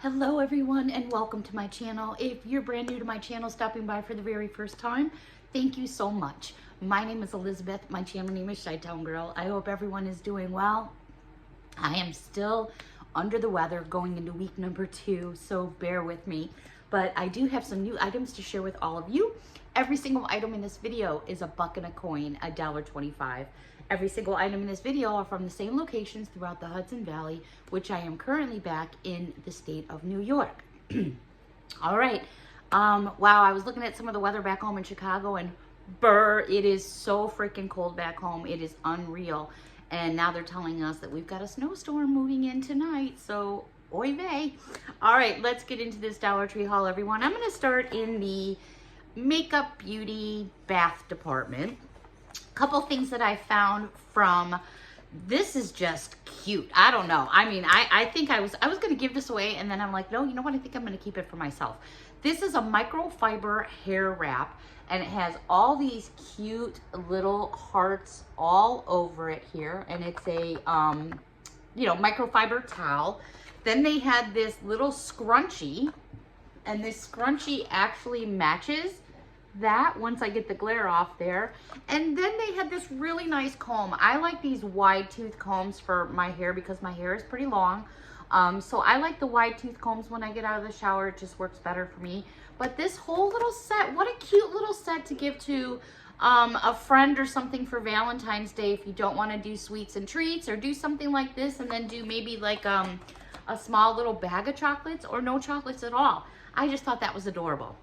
Hello everyone and welcome to my channel. If you're brand new to my channel, stopping by for the very first time, thank you so much. My name is Elizabeth. My channel name is ChiTownGirl. I hope everyone is doing well. I am still under the weather going into week number 2, so bear with me. But I do have some new items to share with all of you. Every single item in this video is a buck and a coin, $1.25. Every single item in this video are from the same locations throughout the Hudson Valley, which I am currently back in the state of New York. All right. Wow, I was looking at some of the weather back home in Chicago and it is so freaking cold back home. It is unreal. And now they're telling us that we've got a snowstorm moving in tonight. So, oy vey. All right, let's get into this Dollar Tree haul, everyone. I'm going to start in the makeup, beauty, bath department. Couple things that I found from, this is just cute. I don't know. I mean, I think I was going to give this away, and then I'm like, no, you know what? I think I'm going to keep it for myself. This is a microfiber hair wrap, and it has all these cute little hearts all over it here, and it's a, microfiber towel. Then they had this little scrunchie, and this scrunchie actually matches that once I get the glare off there. And then they had this really nice comb. I like these wide tooth combs for my hair because my hair is pretty long. So I like the wide tooth combs when I get out of the shower. It just works better for me. But this whole little set, what a cute little set to give to a friend or something for Valentine's Day if you don't want to do sweets and treats, or do something like this and then do maybe like a small little bag of chocolates or no chocolates at all. I just thought that was adorable.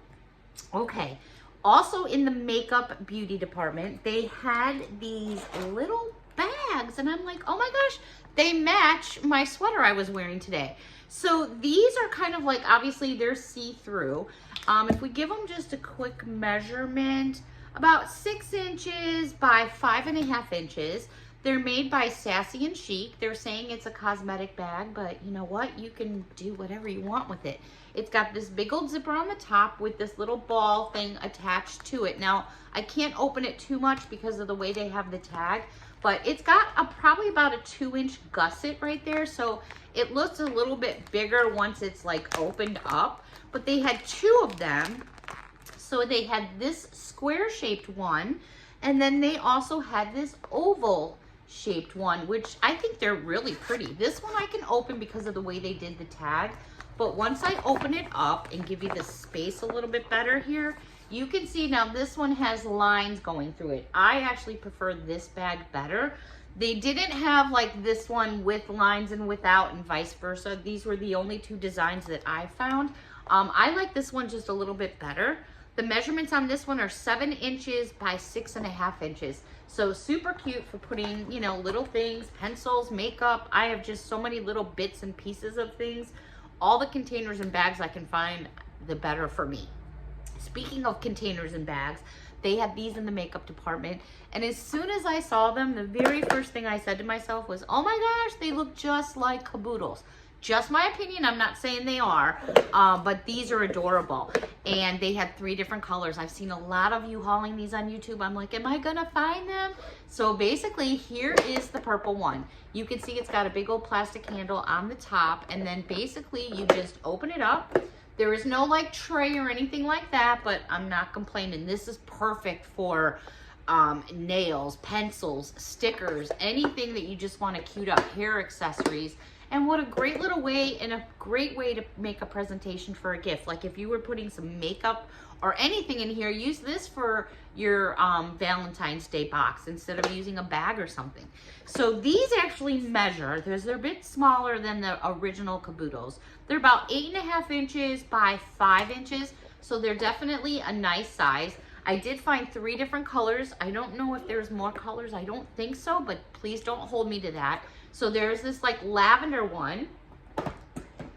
Okay. Also in the makeup beauty department, they had these little bags, and I'm like, oh my gosh, they match my sweater I was wearing today. So these are kind of like, obviously they're see-through. If we give them just a quick measurement, about 6 inches by 5.5 inches. They're made by Sassy and Chic. They're saying it's a cosmetic bag, but you know what? You can do whatever you want with it. It's got this big old zipper on the top with this little ball thing attached to it. Now, I can't open it too much because of the way they have the tag, but it's got probably about a 2-inch gusset right there, so it looks a little bit bigger once it's like opened up. But they had 2 of them. So they had this square-shaped one, and then they also had this oval-shaped one, which I think they're really pretty. This one I can open because of the way they did the tag, but once I open it up and give you the space a little bit better here, you can see now this one has lines going through it. I actually prefer this bag better. They didn't have like this one with lines and without and vice versa. These were the only 2 designs that I found. I like this one just a little bit better. The measurements on this one are 7 inches by 6.5 inches. So super cute for putting, you know, little things, pencils, makeup. I have just so many little bits and pieces of things. All the containers and bags I can find, the better for me. Speaking of containers and bags, they had these in the makeup department. And as soon as I saw them, the very first thing I said to myself was, oh my gosh, they look just like caboodles. Just my opinion, I'm not saying they are, but these are adorable. And they had 3 different colors. I've seen a lot of you hauling these on YouTube. I'm like, am I gonna find them? So basically, here is the purple one. You can see it's got a big old plastic handle on the top, and then basically you just open it up. There is no like tray or anything like that, but I'm not complaining. This is perfect for nails, pencils, stickers, anything that you just want to cute up, hair accessories. And what a great little way and a great way to make a presentation for a gift. Like if you were putting some makeup or anything in here, use this for your Valentine's Day box instead of using a bag or something. So these actually measure, they're a bit smaller than the original caboodles. They're about 8.5 inches by 5 inches. So they're definitely a nice size. I did find 3 different colors. I don't know if there's more colors. I don't think so, but please don't hold me to that. So there's this like lavender one.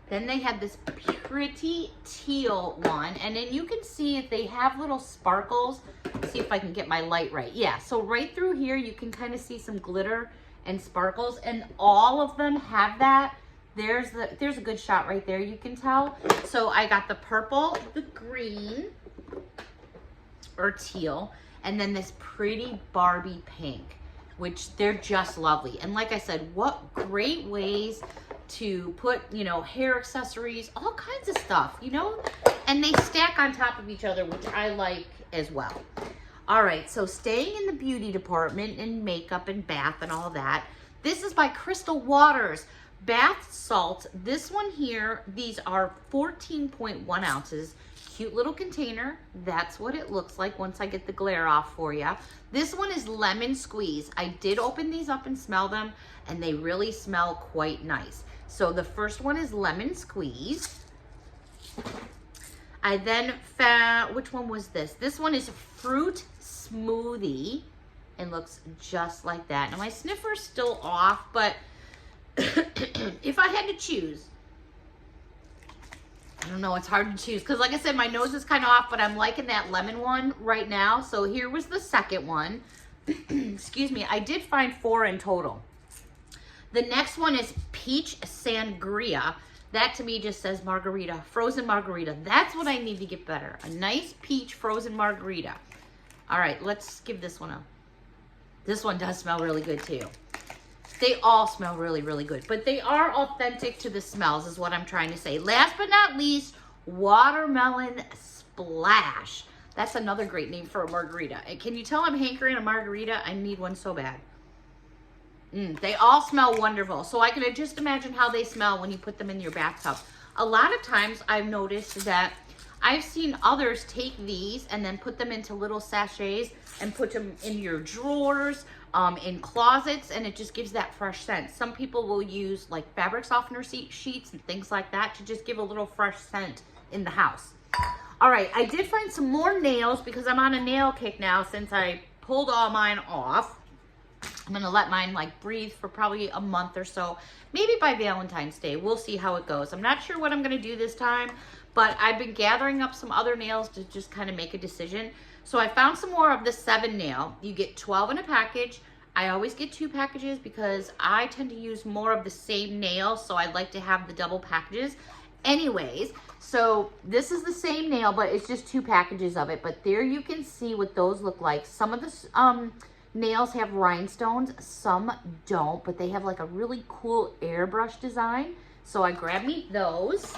Then they had this pretty teal one. And then you can see if they have little sparkles. Let's see if I can get my light right. Yeah, so right through here, you can kind of see some glitter and sparkles. And all of them have that. There's a good shot right there, you can tell. So I got the purple, the green, or teal, and then this pretty Barbie pink, which they're just lovely. And like I said, what great ways to put, you know, hair accessories, all kinds of stuff, you know, and they stack on top of each other, which I like as well. All right, so staying in the beauty department and makeup and bath and all that, this is by Crystal Waters. Bath salts. This one here, these are 14.1 ounces. Cute little container. That's what it looks like once I get the glare off for you. This one is lemon squeeze. I did open these up and smell them, and they really smell quite nice. So the first one is lemon squeeze. I then found, which one was this? This one is fruit smoothie and looks just like that. Now my sniffer's still off, but if I had to choose, I don't know, it's hard to choose because like I said, my nose is kind of off, but I'm liking that lemon one right now. So here was the second one. Excuse me, I did find 4 in total. The next one is peach sangria. That to me just says margarita, frozen margarita. That's what I need to get better. A nice peach frozen margarita. All right, let's give this one a. This one does smell really good too. They all smell really, really good, but they are authentic to the smells is what I'm trying to say. Last but not least, watermelon splash. That's another great name for a margarita. And can you tell I'm hankering a margarita? I need one so bad. They all smell wonderful. So I can just imagine how they smell when you put them in your bathtub. A lot of times I've noticed that I've seen others take these and then put them into little sachets and put them in your drawers, in closets, and it just gives that fresh scent. Some people will use like fabric softener sheets and things like that to just give a little fresh scent in the house. All right, I did find some more nails because I'm on a nail kick now since I pulled all mine off. I'm gonna let mine like breathe for probably a month or so. Maybe by Valentine's Day, we'll see how it goes. I'm not sure what I'm gonna do this time, but I've been gathering up some other nails to just kind of make a decision. So I found some more of the 7 nail. You get 12 in a package. I always get 2 packages because I tend to use more of the same nail, so I like to have the double packages. Anyways, so this is the same nail, but it's just 2 packages of it. But there you can see what those look like. Some of the nails have rhinestones, some don't, but they have like a really cool airbrush design. So I grabbed me those.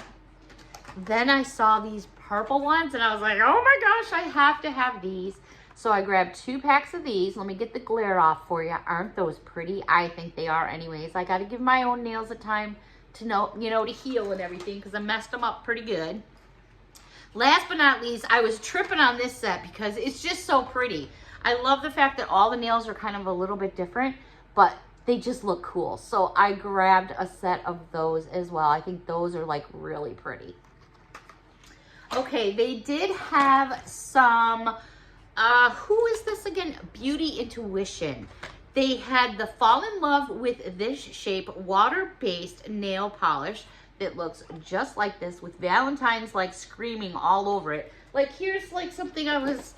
Then I saw these purple ones and I was like, oh my gosh, I have to have these. So I grabbed 2 packs of these. Let me get the glare off for you. Aren't those pretty? I think they are anyways. I got to give my own nails a time to know, you know, to heal and everything because I messed them up pretty good. Last but not least, I was tripping on this set because it's just so pretty. I love the fact that all the nails are kind of a little bit different, but they just look cool. So I grabbed a set of those as well. I think those are like really pretty. Okay, they did have some, who is this again? Beauty Intuition. They had the Fall in Love with This Shape water-based nail polish that looks just like this with Valentine's like screaming all over it. Like here's like something I was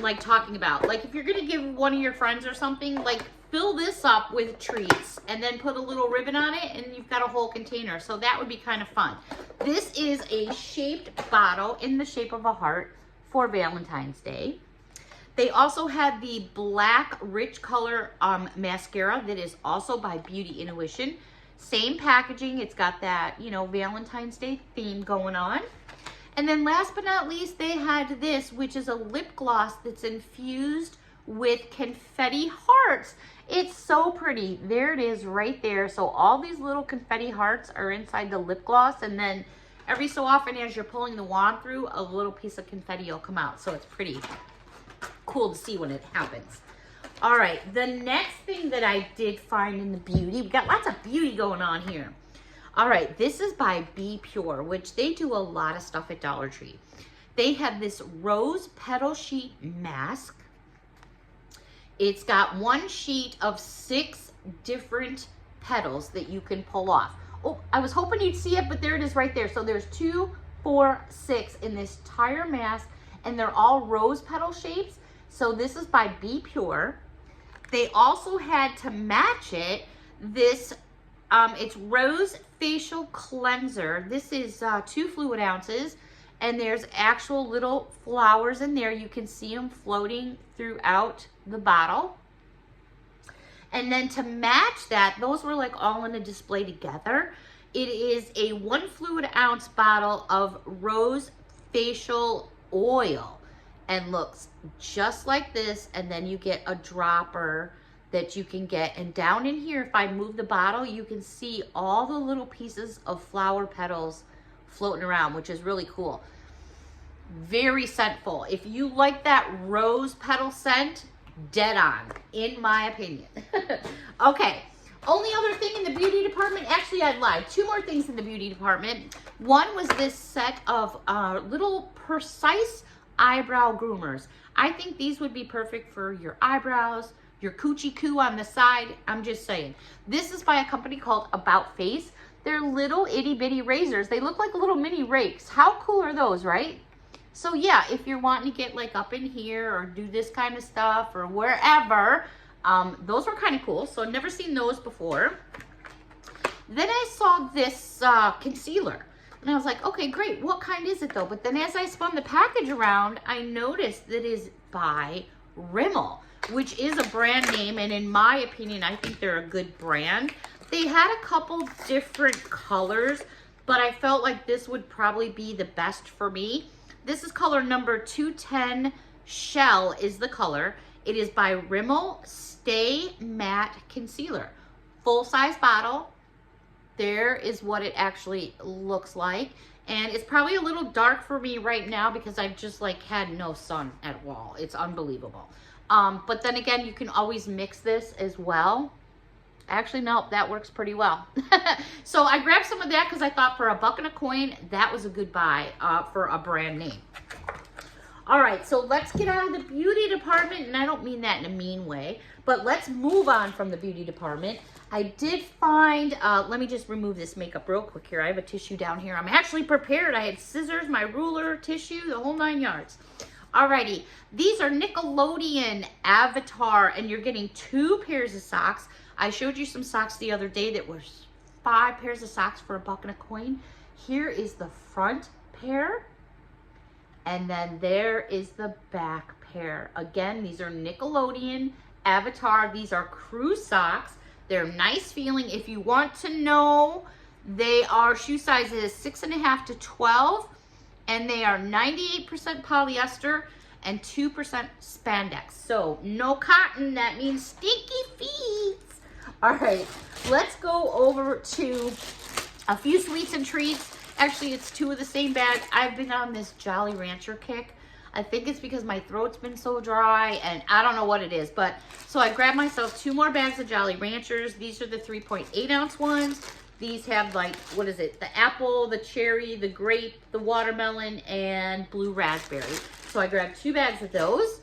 like talking about. Like if you're gonna give one of your friends or something, like fill this up with treats and then put a little ribbon on it and you've got a whole container. So that would be kind of fun. This is a shaped bottle in the shape of a heart for Valentine's Day. They also had the black rich color mascara that is also by Beauty Intuition. Same packaging. It's got that, you know, Valentine's Day theme going on. And then last but not least, they had this, which is a lip gloss that's infused with confetti hearts. It's so pretty. There it is right there. So all these little confetti hearts are inside the lip gloss, and then every so often as you're pulling the wand through, a little piece of confetti will come out. So it's pretty cool to see when it happens. All right, the next thing that I did find in the beauty, we got lots of beauty going on here. All right, this is by Be Pure, which they do a lot of stuff at Dollar Tree. They have this rose petal sheet mask. It's got one sheet of 6 different petals that you can pull off. Oh, I was hoping you'd see it, but there it is right there. So there's 2, 4, 6 in this entire mask, and they're all rose petal shapes. So this is by Be Pure. They also had to match it this, it's Rose Facial Cleanser. This is 2 fluid ounces, and there's actual little flowers in there. You can see them floating throughout the bottle. And then to match that, those were like all in a display together. It is a 1 fluid ounce bottle of rose facial oil and looks just like this. And then you get a dropper that you can get. And down in here, if I move the bottle, you can see all the little pieces of flower petals floating around, which is really cool. Very scentful. If you like that rose petal scent, dead on, in my opinion. Okay. Only other thing in the beauty department, actually I lied, 2 more things in the beauty department. One was this set of little precise eyebrow groomers. I think these would be perfect for your eyebrows, your coochie coo on the side. I'm just saying. This is by a company called About Face. They're little itty bitty razors. They look like little mini rakes. How cool are those, right? So yeah, if you're wanting to get like up in here or do this kind of stuff or wherever, those were kind of cool. So I've never seen those before. Then I saw this concealer and I was like, okay, great. What kind is it though? But then as I spun the package around, I noticed that it is by Rimmel, which is a brand name. And in my opinion, I think they're a good brand. They had a couple different colors, but I felt like this would probably be the best for me. This is color number 210 Shell is the color. It is by Rimmel Stay Matte Concealer. Full size bottle. There is what it actually looks like. And it's probably a little dark for me right now because I've just like had no sun at all. It's unbelievable. But then again, you can always mix this as well. Actually, no, that works pretty well. So I grabbed some of that because I thought for $1 and a coin, that was a good buy for a brand name. All right, so let's get out of the beauty department, and I don't mean that in a mean way, but let's move on from the beauty department. I did find, let me just remove this makeup real quick here. I have a tissue down here. I'm actually prepared. I had scissors, my ruler, tissue, the whole 9 yards. Alrighty, these are Nickelodeon Avatar, and you're getting 2 pairs of socks. I showed you some socks the other day that was 5 pairs of socks for $1 and a coin. Here is the front pair. And then there is the back pair. Again, these are Nickelodeon Avatar. These are crew socks. They're nice feeling. If you want to know, they are shoe sizes 6.5 to 12. And they are 98% polyester and 2% spandex. So no cotton, that means stinky feet. All right, let's go over to a few sweets and treats. Actually, it's 2 of the same bag. I've been on this Jolly Rancher kick. I think it's because my throat's been so dry and I don't know what it is. But so I grabbed myself 2 more bags of Jolly Ranchers. These are the 3.8 ounce ones. These have like, what is it? The apple, the cherry, the grape, the watermelon, and blue raspberry. So I grabbed 2 bags of those.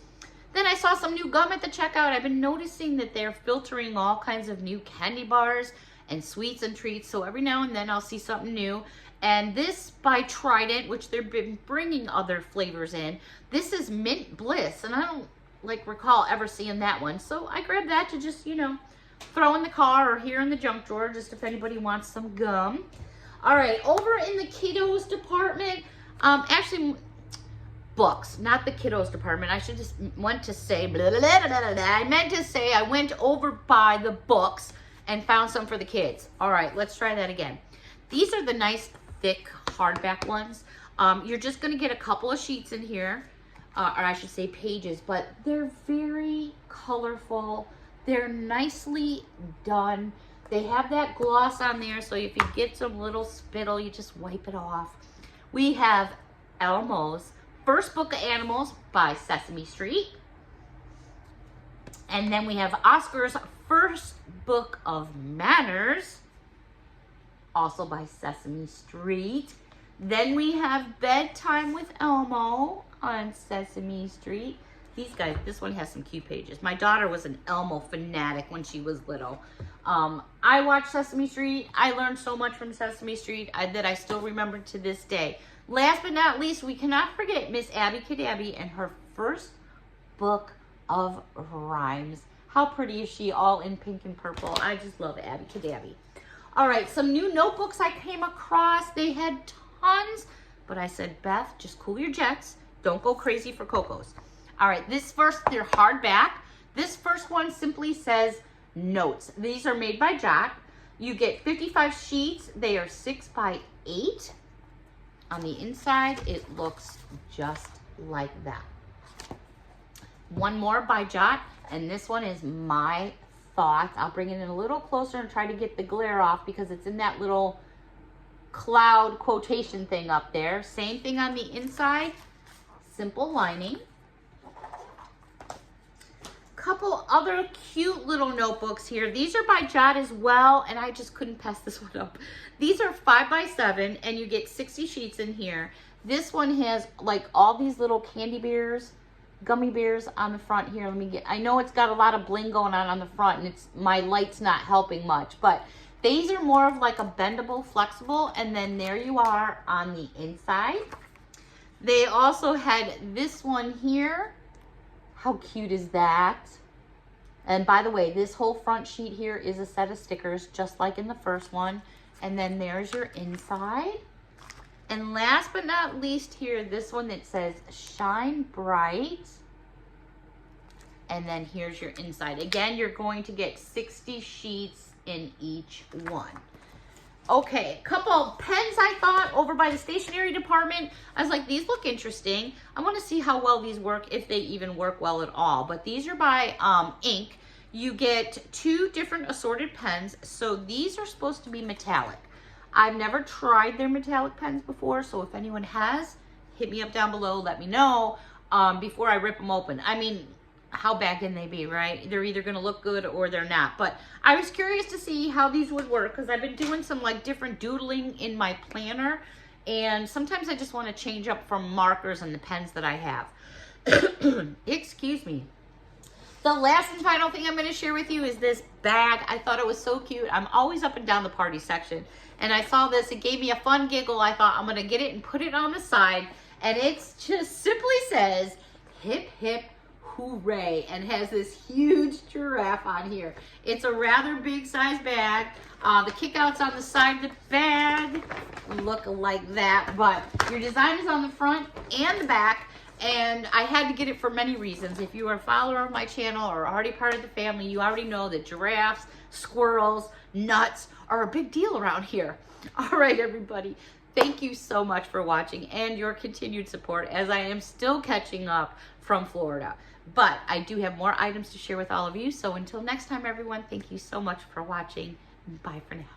Then I saw some new gum at the checkout. I've been noticing that they're filtering all kinds of new candy bars and sweets and treats. So every now and then I'll see something new. And this by Trident, which they've been bringing other flavors in. This is Mint Bliss. And I don't like recall ever seeing that one. So I grabbed that to just, you know, throw in the car or here in the junk drawer, just if anybody wants some gum. All right, over in the kiddos department, actually, books, not the kiddos department. I should just went to say, blah, blah, blah, blah, blah. I meant to say I went over by the books and found some for the kids. All right, let's try that again. These are the nice, thick, hardback ones. You're just gonna get a couple of sheets in here, or I should say pages, but they're very colorful. They're nicely done. They have that gloss on there, so if you get some little spittle, you just wipe it off. We have Elmo's First Book of Animals by Sesame Street. And then we have Oscar's First Book of Manners, also by Sesame Street. Then we have Bedtime with Elmo on Sesame Street. These guys, this one has some cute pages. My daughter was an Elmo fanatic when she was little. I watched Sesame Street. I learned so much from Sesame Street that I still remember to this day. Last but not least, we cannot forget Miss Abby Cadabby and her first book of rhymes. How pretty is she, all in pink and purple? I just love Abby Cadabby. All right, some new notebooks I came across. They had tons, but I said, Beth, just cool your jets. Don't go crazy for Cocos. All right, this first, they're hardback. This first one simply says notes. These are made by Jot. You get 55 sheets. They are 6 by 8. On the inside, it looks just like that. One more by Jot, and this one is my thoughts. I'll bring it in a little closer and try to get the glare off because it's in that little cloud quotation thing up there. Same thing on the inside, simple lining. Couple other cute little notebooks here. These are by Jot as well, and I just couldn't pass this one up. These are 5 by 7, and you get 60 sheets in here. This one has like all these little candy bears, gummy bears on the front here. I know it's got a lot of bling going on the front, and my light's not helping much, but these are more of like a bendable, flexible, and then there you are on the inside. They also had this one here. How cute is that? And by the way, this whole front sheet here is a set of stickers, just like in the first one. And then there's your inside. And last but not least here, this one that says Shine Bright. And then here's your inside. Again, you're going to get 60 sheets in each one. Okay, a couple pens I thought over by the stationery department. I was like, these look interesting. I want to see how well these work, if they even work well at all. But these are by Ink. You get 2 different assorted pens. So these are supposed to be metallic. I've never tried their metallic pens before. So if anyone has, hit me up down below. Let me know before I rip them open. I mean, how bad can they be, right? They're either going to look good or they're not. But I was curious to see how these would work because I've been doing some like different doodling in my planner, and sometimes I just want to change up from markers and the pens that I have. Excuse me. The last and final thing I'm going to share with you is this bag. I thought it was so cute. I'm always up and down the party section, and I saw this. It gave me a fun giggle. I thought I'm going to get it and put it on the side, and it just simply says, hip, hip, hooray, and has this huge giraffe on here. It's a rather big size bag. The kickouts on the side of the bag look like that, but your design is on the front and the back, and I had to get it for many reasons. If you are a follower of my channel or already part of the family, you already know that giraffes, squirrels, nuts are a big deal around here. All right, everybody. Thank you so much for watching and your continued support as I am still catching up from Florida. But I do have more items to share with all of you. So until next time, everyone, thank you so much for watching. Bye for now.